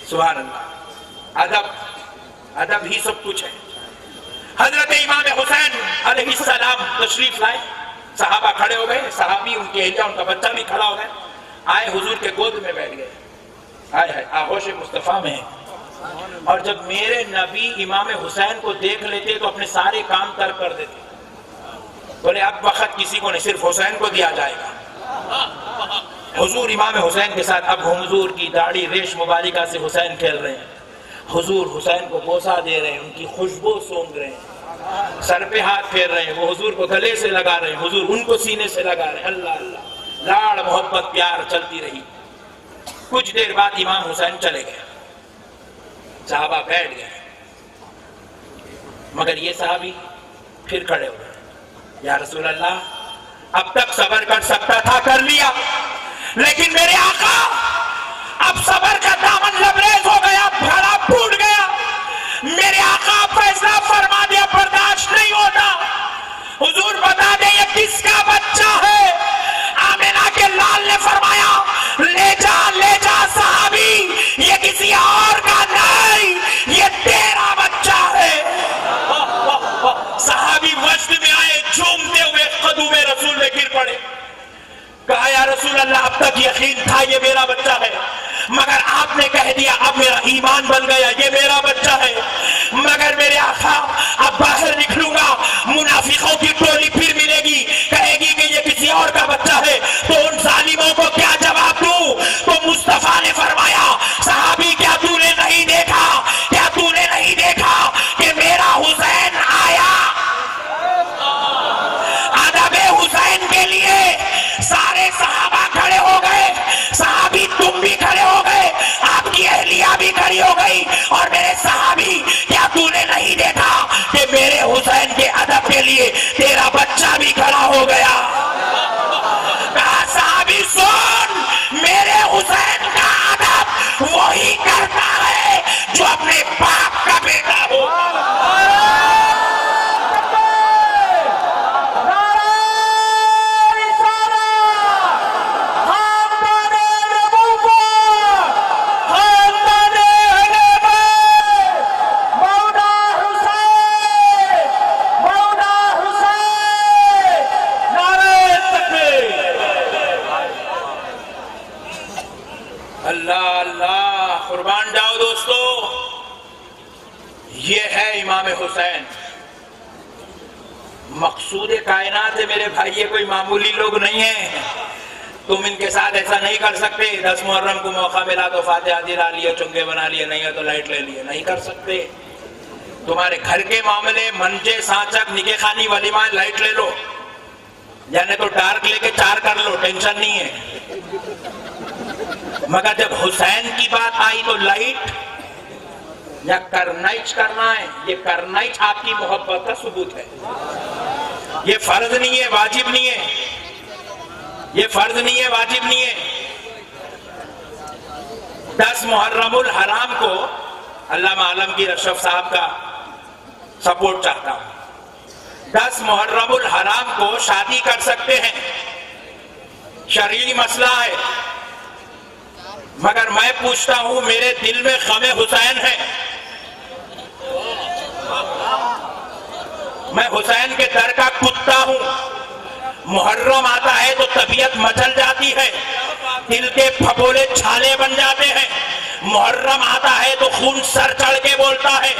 سبحان اللہ، ادب ادب ہی سب کچھ ہے۔ حضرت امام حسین علیہ السلام تشریف لائے، صحابہ کھڑے ہو گئے، صحابی ان کے اہلیہ ان کا بچہ بھی کھڑا ہو گئے، آئے حضور کے گود میں بیٹھ گئے، آئے آغوش مصطفیٰ میں۔ اور جب میرے نبی امام حسین کو دیکھ لیتے تو اپنے سارے کام ترک کر دیتے، بولے اب وقت کسی کو نہیں، صرف حسین کو دیا جائے گا۔ حضور امام حسین کے ساتھ، اب حضور کی داڑھی ریش مبارکہ سے حسین کھیل رہے ہیں، حضور حسین کو بوسہ دے رہے ہیں، ان کی خوشبو سونگھ رہے ہیں، سر پہ ہاتھ پھیر رہے ہیں، وہ حضور کو گلے سے لگا رہے ہیں، حضور ان کو سینے سے لگا رہے ہیں۔ اللہ اللہ، لاڑ محبت پیار چلتی رہی۔ کچھ دیر بعد امام حسین چلے گئے، صحابہ بیٹھ گئے، مگر یہ صحابی پھر کھڑے ہوئے، یا رسول اللہ اب تک صبر کر سکتا تھا کر لیا، لیکن میرے آقا اب صبر کا دامن لبریز ہو گیا، بھلا پھوٹ گیا. میرے آقا فیصلہ فرما دیا برداشت نہیں ہوتا. حضور بتا دیں یہ کس کا بچہ ہے؟ آمینہ کے لال نے فرمایا لے جا صحابی، یہ کسی اور کا نہیں، یہ تیرا بچہ ہے. صحابی وجد میں آئے، جھومتے ہوئے قدوم رسول میں گر پڑے. کہا یا رسول اللہ اب تک یقین تھا یہ میرا بچہ ہے، مگر آپ نے کہہ دیا اب میرا ایمان بن گیا یہ میرا بچہ ہے. مگر میرے آقا اب باہر نکلوں گا منافقوں کی ٹولی پھر ملے گی، کہے گی کہ یہ کسی اور کا بچہ ہے، تو ان ظالموں کو کیا جواب دوں؟ تو مصطفیٰ نے فرمایا صحابی کیا تو نے نہیں دیکھا، کیا تو نے نہیں دیکھا کہ میرا حسین آیا؟ ادب حسین کے لیے سارے صحابہ کھڑے ہو گئے، صحابی تم بھی کھڑے ہو گئے، آپ کی اہلیہ بھی کھڑی ہو گئی، اور میرے صحابی کیا تو نے نہیں دیکھا کہ میرے حسین کے ادب کے لیے تیرا بچہ بھی کھڑا ہو گیا؟ کہا صحابی سن، میرے حسین کا ادب وہی کرتا ہے جو اپنے باپ کا بیٹا ہو. اللہ اللہ، قربان جاؤ دوستو، یہ ہے امام حسین. مقصود کائنات ہے میرے بھائی، یہ کوئی معمولی لوگ نہیں ہیں. تم ان کے ساتھ ایسا نہیں کر سکتے 10 محرم کو موقع ملا تو فاتحہ دلا لیے، چنگے بنا لیے، نہیں ہے تو لائٹ لے لیے، نہیں کر سکتے. تمہارے گھر کے معاملے منجے سانچک نکاح خانی ولیمہ لائٹ لے لو، یعنی تو ڈارک لے کے 4 کر لو، ٹینشن نہیں ہے. مگر جب حسین کی بات آئی تو لائٹ یا کرنائچ کرنا ہے. یہ کرنائچ آپ کی محبت کا ثبوت ہے، یہ فرض نہیں ہے، واجب نہیں ہے، یہ فرض نہیں ہے، واجب نہیں ہے. 10 محرم الحرام کو علامہ عالمگیر اشرف صاحب کا سپورٹ چاہتا ہوں. 10 محرم الحرام کو شادی کر سکتے ہیں، شرعی مسئلہ ہے. مگر میں پوچھتا ہوں میرے دل میں غم حسین ہے، میں حسین کے در کا کتا ہوں. محرم آتا ہے تو طبیعت مچل جاتی ہے، دل کے پھپولے چھالے بن جاتے ہیں. محرم آتا ہے تو خون سر چڑھ کے بولتا ہے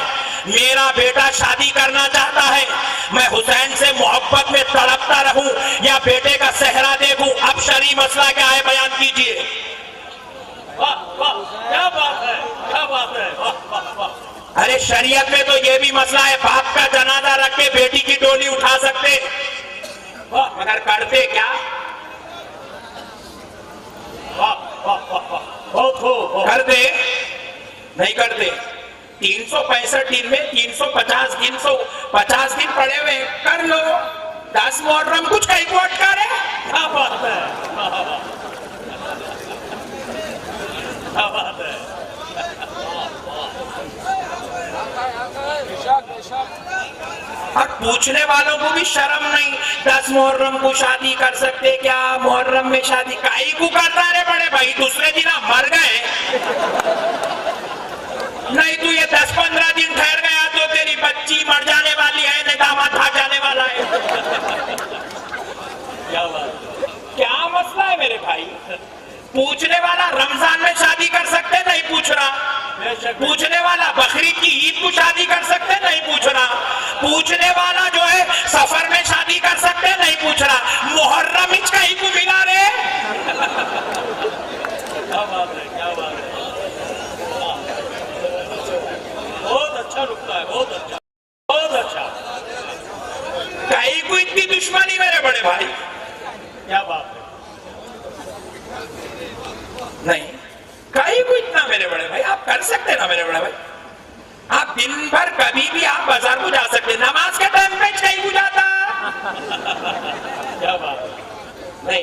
میرا بیٹا شادی کرنا چاہتا ہے، میں حسین سے محبت میں تڑپتا رہوں یا بیٹے کا صحرا دیکھوں. اب شرعی مسئلہ کیا ہے بیان کیجئے. کیا بات ہے، کیا بات ہے. ارے شریعت میں تو یہ بھی مسئلہ ہے، باپ کا جنازہ رکھ کے بیٹی کی ڈولی اٹھا سکتے، مگر کرتے کیا؟ کرتے نہیں کرتے. 365 دن میں 350 دن پڑے ہوئے، کر لو. 10 محرم کچھ کہیں کوٹ کرے. کیا بات ہے، کیا بات ہے. اور پوچھنے والوں کو بھی شرم نہیں. 10 محرم کو شادی کر سکتے کیا؟ محرم میں شادی کائی کو کرتا رہے بڑے بھائی، دوسرے دن مر گئے. نہیں تو یہ 10-15 دن ٹھہر گیا تو تیری بچی مر جانے والی ہے، ندامت آ جانے والا ہے. کیا مسئلہ ہے میرے بھائی؟ پوچھنے والا رمضان میں شادی کر سکتے نہیں پوچھ رہا، پوچھنے والا بقرعید کی عید کو شادی کر سکتے نہیں پوچھ رہا، پوچھنے والا جو ہے سفر میں شادی کر سکتے نہیں پوچھ رہا. محرم اچ کہیں کو ملا رہے. کیا بات ہے، کیا بات ہے. بہت اچھا رکتا ہے، بہت اچھا، بہت اچھا. کہیں کو اتنی دشمنی میرے بڑے بھائی. کیا بات ہے. نہیں کہیں کو اتنا میرے بڑے بھائی، آپ کر سکتے نا میرے بڑے بھائی. آپ دن بھر کبھی بھی آپ بازار کو جا سکتے، نماز کے ٹائم پہ کہیں کو جاتا. کیا بات ہے. نہیں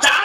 4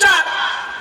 4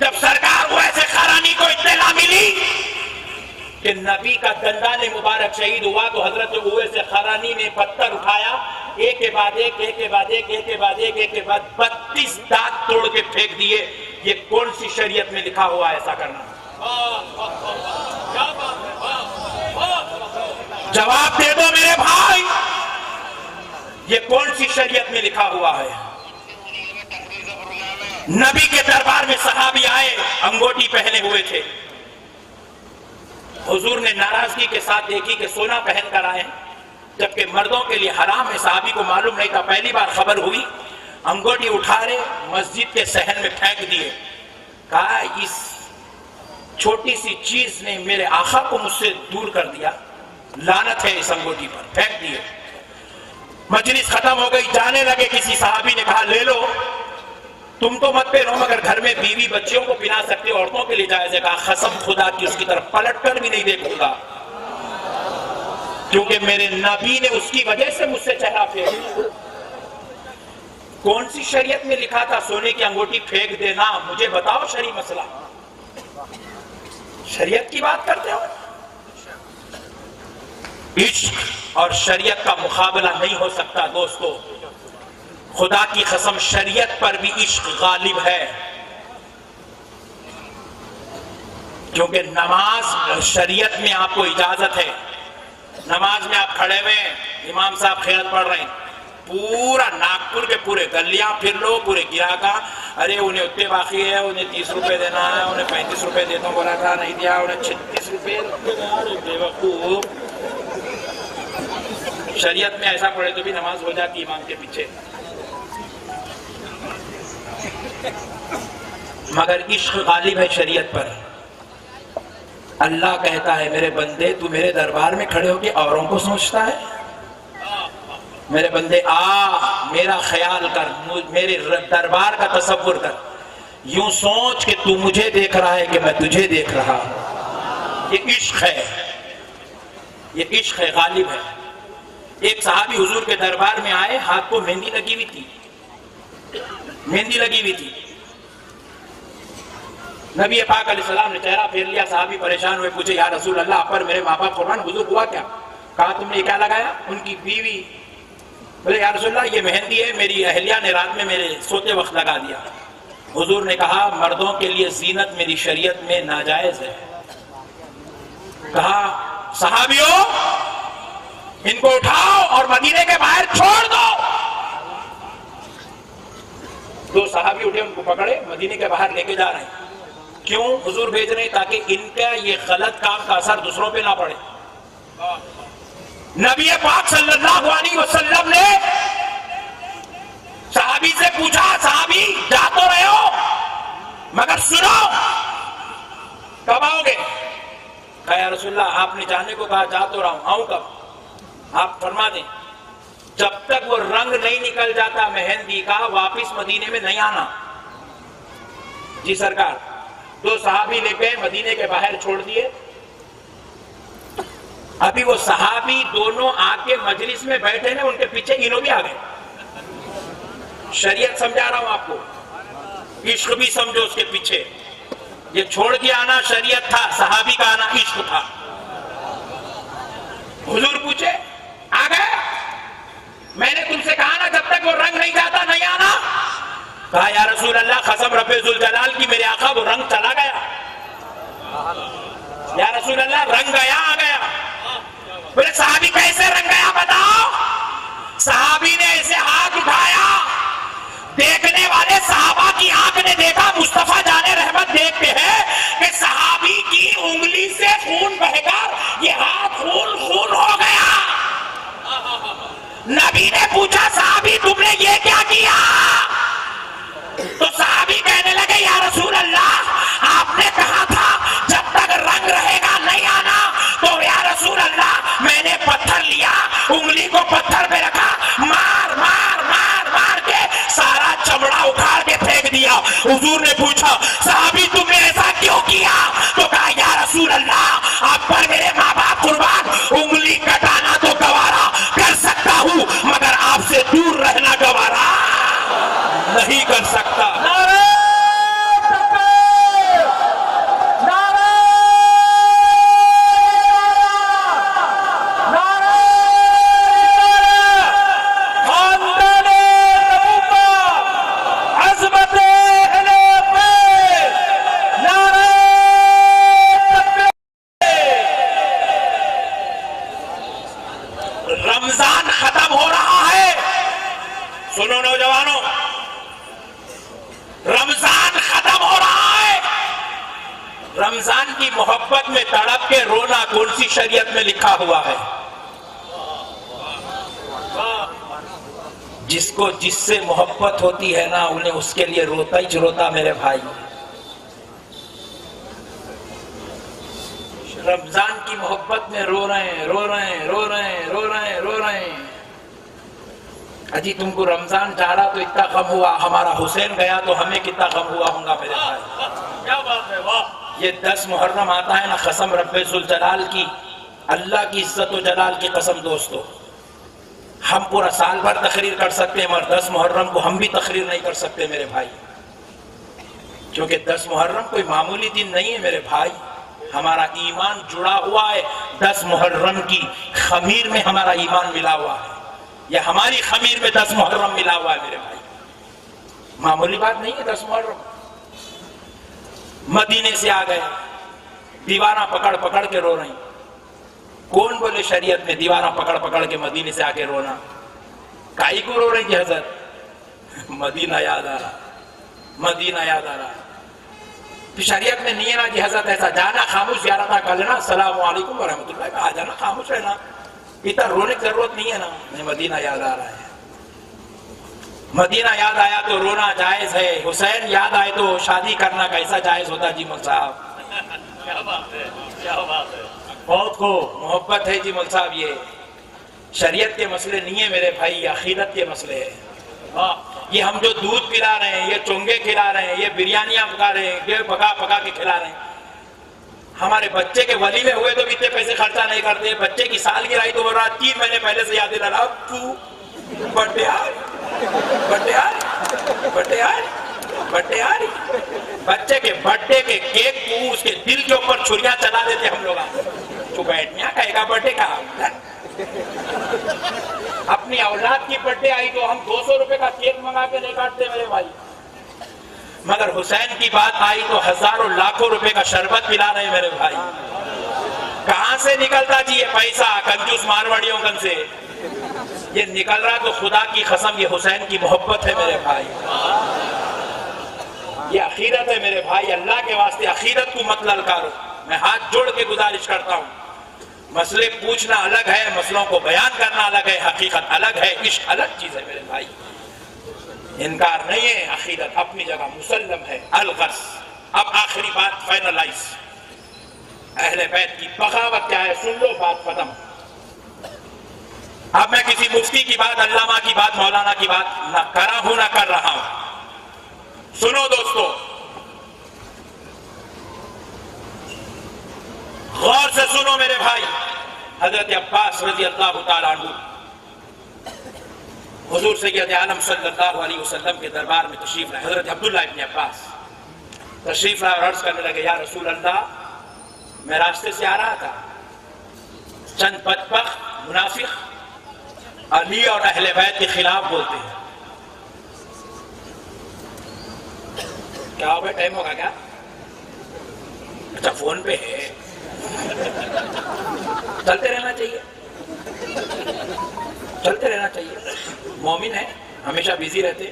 جب سرکار ویسے خرانی کو اطلاع ملی کہ نبی کا دندان مبارک شہید ہوا تو حضرت اویس خرانی نے پتھر اٹھایا، ایک کے بعد ایک، ایک کے بعد ایک، ایک کے بعد ایک، ایک کے بعد 32 دانت توڑ کے پھینک دیے۔ یہ کون سی شریعت میں لکھا ہوا ہے ایسا کرنا؟ جواب دے دو میرے بھائی، یہ کون سی شریعت میں لکھا ہوا ہے؟ نبی کے دربار میں صحابی آئے، انگوٹی پہنے ہوئے تھے، حضور نے ناراضگی کے ساتھ دیکھی کہ سونا پہن کر آئے، جبکہ مردوں کے لیے حرام ہے، صحابی کو معلوم نہیں تھا، پہلی بار خبر ہوئی، انگوٹی اٹھا رہے مسجد کے صحن میں پھینک دیے، کہا اس چھوٹی سی چیز نے میرے آقا کو مجھ سے دور کر دیا، لعنت ہے اس انگوٹی پر، پھینک دیے۔ مجلس ختم ہو گئی، جانے لگے، کسی صحابی نے کہا لے لو، تم تو مت پہنو مگر گھر میں بیوی بچیوں کو پہنا سکتے ہو، عورتوں کے لیے جائز ہے۔ کہا قسم خدا کی اس کی طرف پلٹ کر بھی نہیں دیکھوں گا، کیونکہ میرے نبی نے اس کی وجہ سے مجھ سے چہرہ پھیر۔ کون سی شریعت میں لکھا تھا سونے کی انگوٹی پھینک دینا؟ مجھے بتاؤ شرعی مسئلہ، شریعت کی بات کرتے ہو۔ عشق اور شریعت کا مقابلہ نہیں ہو سکتا دوستو، خدا کی قسم شریعت پر بھی عشق غالب ہے، کیونکہ نماز شریعت میں آپ کو اجازت ہے، نماز میں آپ کھڑے ہوئے ہیں، امام صاحب خیرت پڑھ رہے ہیں، پورا ناگپور کے پورے گلیاں پھر لو، پورے گراہکاں، ارے انہیں اتنے باقی ہے، انہیں 30 روپے دینا ہے، انہیں 35 روپے دیتا ہوں، بولا تھا نہیں دیا، انہیں 36 روپے۔ شریعت میں ایسا پڑھے تو بھی نماز ہو جاتی امام کے پیچھے، مگر عشق غالب ہے شریعت پر۔ اللہ کہتا ہے میرے بندے تو میرے دربار میں کھڑے ہو کے اوروں کو سوچتا ہے؟ میرے بندے آ میرا خیال کر، میرے دربار کا تصور کر، یوں سوچ کہ تو مجھے دیکھ رہا ہے کہ میں تجھے دیکھ رہا ہوں۔ یہ عشق ہے، یہ عشق ہے، غالب ہے۔ ایک صحابی حضور کے دربار میں آئے، ہاتھ کو مہندی لگی ہوئی تھی، مہندی لگی ہوئی تھی، نبی پاک علیہ السلام نے چہرہ پھیر لیا، صحابی پریشان ہوئے، پوچھے یا رسول اللہ پر میرے ماں باپ قربان، حضور ہوا کیا؟ کہا تم نے کیا لگایا؟ ان کی بیوی، بولے یا رسول اللہ یہ مہندی ہے، میری اہلیہ نے رات میں میرے سوتے وقت لگا دیا۔ حضور نے کہا مردوں کے لیے زینت میری شریعت میں ناجائز ہے۔ کہا صحابیوں ان کو اٹھاؤ اور مدینے کے باہر چھوڑ دو۔ دو صحابی اٹھے، ان کو پکڑے، مدینے کے باہر لے کے جا رہے ہیں۔ کیوں؟ حضور بھیج رہے ہیں تاکہ ان کا یہ غلط کام کا اثر دوسروں پہ نہ پڑے۔ نبی پاک صلی اللہ علیہ وسلم نے صحابی سے پوچھا، صحابی جا تو رہے ہو مگر سنو کب آؤ گے؟ کہا یا رسول اللہ آپ نے جانے کو کہا، جا تو رہا ہوں، آؤں کب؟ آپ فرما دیں جب تک وہ رنگ نہیں نکل جاتا مہندی کا واپس مدینے میں نہیں آنا۔ جی سرکار۔ دو صحابی لے کے مدینے کے باہر چھوڑ دیے۔ ابھی وہ صحابی دونوں آ کے مجلس میں بیٹھے ہیں، ان کے پیچھے انہوں بھی آ گئے۔ شریعت سمجھا رہا ہوں آپ کو، عشق بھی سمجھو اس کے پیچھے۔ یہ چھوڑ کے آنا شریعت تھا، صحابی کا آنا عشق تھا۔ حضور پوچھے آ گئے؟ میں نے تم سے کہا نا جب تک وہ رنگ نہیں جاتا نہیں آنا۔ کہا یا رسول اللہ قسم رب ذوالجلال کی میرے آقا وہ رنگ چلا گیا۔ یا رسول اللہ رنگ گیا آ گیا۔ بولے صحابی کیسے رنگ گیا بتاؤ؟ صحابی نے ایسے ہاتھ اٹھایا، دیکھنے والے صحابہ کی آنکھ نے دیکھا، مصطفیٰ جان رحمت دیکھتے ہیں کہ صحابی کی انگلی سے خون بہ کر یہ ہاتھ خون خون ہو گیا۔ نبی نے پوچھا صحابی تم نے یہ کیا کیا؟ تو صحابی کہنے لگے یا رسول اللہ آپ نے کہا تھا جب تک رنگ رہے گا نہیں آنا، تو یا رسول اللہ میں نے پتھر لیا، انگلی کو پتھر پہ رکھا، مار مار مار مار کے سارا چمڑا اکھاڑ کے پھینک دیا۔ حضور نے پوچھا صحابی تم نے ایسا کیوں کیا؟ تو کہا یا رسول اللہ آپ پر میرے ماں باپ قربان، انگلی کٹانا تو گوارا کر سکتا ہوں مگر آپ سے دور رہنا گوارا نہیں کر سکتا۔ نعرہ تکبیر! رمضان ختم ہو رہا ہے، سنو نوجوانوں، رمضان ختم ہو رہا ہے۔ رمضان کی محبت میں تڑپ کے رونا کون سی شریعت میں لکھا ہوا ہے؟ جس کو جس سے محبت ہوتی ہے نا، انہیں اس کے لیے روتا ہی روتا میرے بھائی۔ رمضان کی محبت میں رو رہے ہیں، رو رہے ہیں، رو رہے ہیں، رو رہے ہیں، رو رہے ہیں۔ اجی تم کو رمضان چاہا تو اتنا غم ہوا، ہمارا حسین گیا تو ہمیں کتنا غم ہوا ہوگا میرے بھائی۔ کیا بات ہے، واہ! یہ 10 محرم آتا ہے نا، قسم رب ذوالجلال کی، اللہ کی عزت و جلال کی قسم دوستو، ہم پورا سال بھر تقریر کر سکتے ہیں مگر 10 محرم کو ہم بھی تقریر نہیں کر سکتے میرے بھائی، کیونکہ 10 محرم کوئی معمولی دن نہیں ہے میرے بھائی۔ ہمارا ایمان جڑا ہوا ہے 10 محرم کی خمیر میں، ہمارا ایمان ملا ہوا ہے، یا ہماری خمیر میں 10 محرم ملا ہوا ہے میرے بھائی۔ معمولی بات نہیں ہے 10 محرم۔ مدینے سے آ گئے، دیوانہ پکڑ پکڑ کے رو رہی۔ کون بولے شریعت میں دیوانہ پکڑ پکڑ کے مدینے سے آ کے رونا؟ کائی کو رو رہی تھی حضرت؟ مدینہ یاد آ رہا، مدینہ یاد آ رہا۔ تو شریعت میں نہیں ہے نا جی حضرت ایسا جانا خاموش زیارت کر لینا، السلام علیکم ورحمۃ اللہ، آ جانا خاموش رہنا، اتنا رونے کی ضرورت نہیں ہے نا۔ مدینہ یاد آ رہا ہے، مدینہ یاد آیا تو رونا جائز ہے، حسین یاد آئے تو شادی کرنا کیسا جائز ہوتا جی مول صاحب؟ کیا بات ہے، کیا بات ہے! بہت کو محبت ہے جی مول صاحب۔ یہ شریعت کے مسئلے نہیں ہے میرے بھائی، یہ عقیدت کے مسئلے ہیں۔ یہ ہم جو دودھ پلا رہے ہیں، یہ چونگے کھلا رہے ہیں، یہ بریانیاں پکا رہے ہیں، یہ پکا پکا کے کھلا رہے ہیں، ہمارے بچے کے ولیمے ہوئے تو اتنے پیسے خرچہ نہیں کرتے، بچے کی سالگرہ آئی تو وہ رات 3 مہینے پہلے سے یاد دلا رہا، ابو برتھڈے آ رہی، برتھڈے آ رہی، برتھڈے آ رہی، برتھڈے آ رہی۔ بچے کے برتھڈے کے کیک کو اس کے دل کے اوپر چھریاں چلا دیتے ہم لوگ، تو بیٹھنیا کہے گا برتھڈے کا۔ اپنی اولاد کی برتھڈے آئی تو ہم 200 روپے کا کیک منگا کے نہیں کاٹتے میرے بھائی، مگر حسین کی بات آئی تو ہزاروں لاکھوں روپے کا شربت پلا رہے میرے بھائی۔ کہاں سے نکلتا جی یہ پیسہ کنجوس مارواڑیوں کن سے؟ یہ نکل رہا تو خدا کی قسم یہ حسین کی محبت ہے میرے بھائی، یہ عقیدت ہے میرے بھائی۔ اللہ کے واسطے عقیدت کو مت للکارو، میں ہاتھ جوڑ کے گزارش کرتا ہوں۔ مسئلے پوچھنا الگ ہے، مسئلوں کو بیان کرنا الگ ہے، حقیقت الگ ہے، عشق الگ چیز ہے میرے بھائی، انکار نہیں ہے۔ عقیدت اپنی جگہ مسلم ہے۔ الغرض اب آخری بات فائنلائز، اہل بیت کی بغاوت کیا ہے سن لو، بات ختم۔ اب میں کسی مفتی کی بات، علامہ کی بات، مولانا کی بات نہ کرا ہوں نہ کر رہا ہوں۔ سنو دوستو، غور سے سنو میرے بھائی۔ حضرت عباس رضی اللہ تعالیٰ عنہ حضور سید عالم صلی اللہ علیہ وسلم کے دربار میں تشریف لائے۔ حضرت عبداللہ ابن عباس تشریف لائے اور عرض کرنے لگے، یا رسول اللہ، میں راستے سے آ رہا تھا، چند بدبخت منافق علی اور اہل بیت کے خلاف بولتے ہیں۔ کیا ہو گیا، ٹائم ہوگا کیا؟ اچھا فون پہ ہے، چلتے رہنا چاہیے، چلتے رہنا چاہیے۔ مومن ہے، ہمیشہ بیزی رہتے،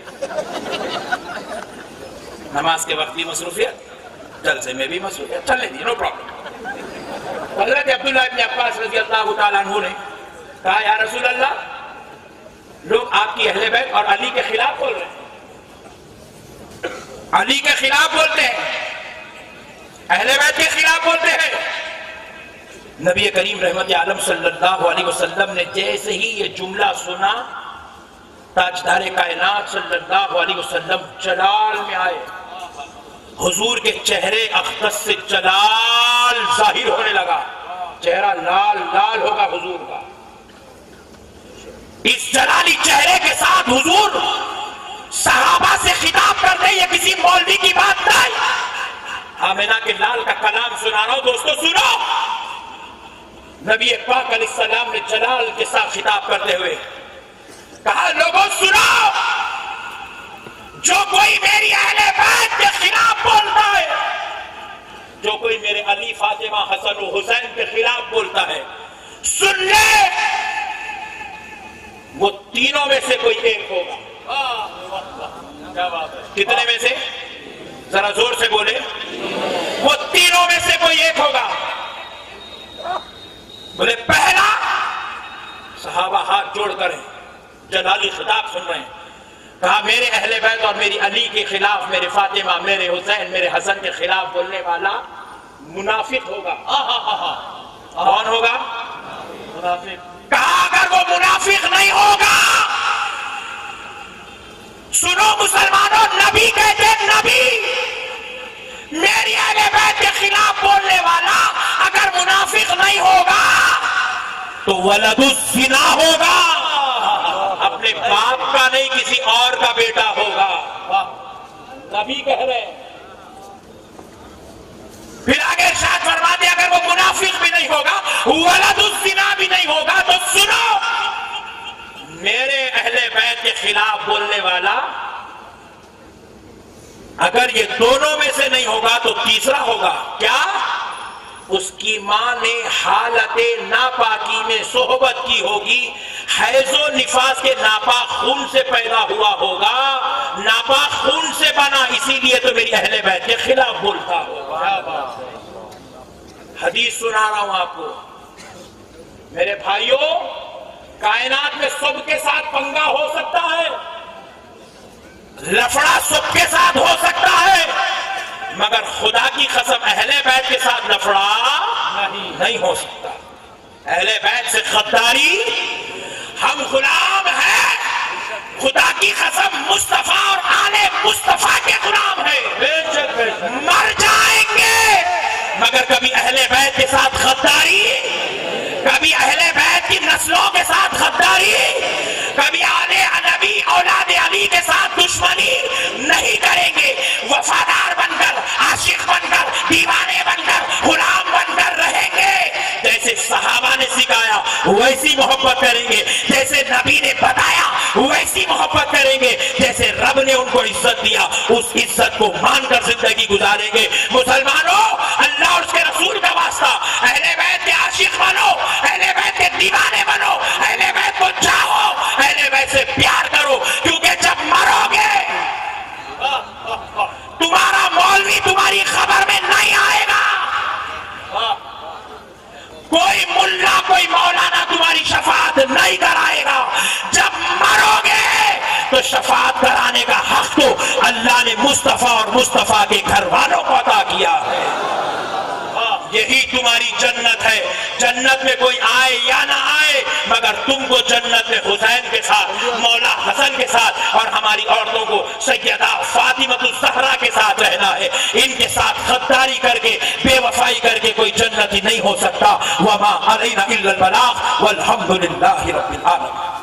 نماز کے وقت بھی مصروفیت، جلسے میں بھی مصروفیت، چلنے دی، نو پرابلم۔ حضرت عبداللہ ابن عباس رضی اللہ تعالیٰ عنہ نے کہا، یا رسول اللہ، لوگ آپ کی اہل بیت اور علی کے خلاف بول رہے ہیں، علی کے خلاف بولتے ہیں، اہل بیت کے خلاف بولتے ہیں۔ نبی کریم رحمت عالم صلی اللہ علیہ وسلم نے جیسے ہی یہ جملہ سنا، تاجدار کائنات صلی اللہ علیہ وسلم جلال میں آئے، حضور کے چہرے اقدس سے جلال ظاہر ہونے لگا، چہرہ لال لال ہوگا حضور کا۔ اس جلالی چہرے کے ساتھ حضور صحابہ سے خطاب کرتے، یہ کسی مولوی کی بات نہیں، آمینہ کے لال کا کلام سنا رہا ہوں دوستو، سنو۔ نبی پاک علیہ السلام نے جلال کے ساتھ خطاب کرتے ہوئے کہا، لوگوں سنو، جو کوئی میری اہل بیت کے خلاف بولتا ہے، جو کوئی میرے علی، فاطمہ، حسن و حسین کے خلاف بولتا ہے، سن لے، وہ تینوں میں سے کوئی ایک ہوگا. کیا بات ہے. کتنے میں سے؟ ذرا زور سے بولے. وہ تینوں میں سے کوئی ایک ہوگا. بولے پہلا. صحابہ ہاتھ جوڑ کر جلالی خطاب سن رہے ہیں. کہا میرے اہل بیت اور میری علی کے خلاف، میرے فاطمہ، میرے حسین، میرے حسن کے خلاف بولنے والا منافق ہوگا. کون ہوگا؟ منافق. کہا اگر وہ منافق نہیں ہوگا، سنو مسلمانوں، نبی کہتے ہیں نبی میری اہل بیت کے خلاف بولنے والا اگر منافق نہیں ہوگا تو ولد الزنا ہوگا. اپنے باپ کا نہیں، کسی اور کا بیٹا ہوگا. نبی کہہ رہے ہیں. پھر آگے ارشاد فرماتے ہیں اگر وہ منافق بھی نہیں ہوگا، ولد الزنا بھی نہیں ہوگا، تو سنو میرے اہل بیت کے خلاف بولنے والا اگر یہ دونوں میں سے نہیں ہوگا تو تیسرا ہوگا. کیا؟ اس کی ماں نے حالت ناپاکی میں صحبت کی ہوگی، حیض و نفاس کے ناپاک خون سے پیدا ہوا ہوگا، ناپاک خون سے بنا، اسی لیے تو میری اہل بیت کے خلاف بولتا ہوگا. کیا بات ہے. حدیث سنا رہا ہوں آپ کو. میرے بھائیوں، کائنات میں سب کے ساتھ پنگا ہو سکتا ہے، لفڑا سب کے ساتھ ہو سکتا ہے، مگر خدا کی قسم اہل بیت کے ساتھ لفڑا نہیں ہو سکتا. اہل بیت سے غداری. ہم غلام ہیں، خدا کی قسم مصطفیٰ اور آل مصطفیٰ کے غلام ہیں. مر جائیں گے مگر کبھی اہل بیت کے ساتھ غداری، کبھی اہل بیت کی نسلوں کے ساتھ غداری، کبھی آل نبی اولاد علی کے ساتھ دشمنی نہیں کریں گے. وفادار بن کر، عاشق بن کر، دیوانے بن کر، غلام بن کر رہیں گے. جیسے صحابہ نے سکھایا ویسی محبت کریں گے، جیسے نبی نے بتایا ویسی محبت کریں گے، جیسے رب نے ان کو عزت دیا اس عزت کو مان کر زندگی گزاریں گے. مسلمانوں، اللہ اور اس کے رسول کا واسطہ اہل بیت کے عاشق بنو، اہل بیت کے دیوانے بنو، اہل بیت کو چاہو، اہل بیت سے پیار کرو، کیونکہ جب مرو گے تمہارا مولوی تمہاری خبر میں نہیں آئے گا. کوئی ملا، کوئی مولانا تمہاری شفاعت نہیں کرائے گا. جب مرو گے تو شفاعت کرانے کا حق تو اللہ نے مصطفیٰ اور مصطفیٰ کے گھر والوں کو عطا کیا ہے. یہی تمہاری جنت ہے. جنت میں کوئی آئے یا نہ آئے مگر تم کو جنت میں حسین کے ساتھ، مولا حسن کے ساتھ، اور ہماری عورتوں کو سیدہ فاطمۃ الزہرا کے ساتھ رہنا ہے. ان کے ساتھ غداری کر کے، بے وفائی کر کے کوئی جنتی نہیں ہو سکتا. وما علینا الا البلاغ والحمد للہ رب العالمین.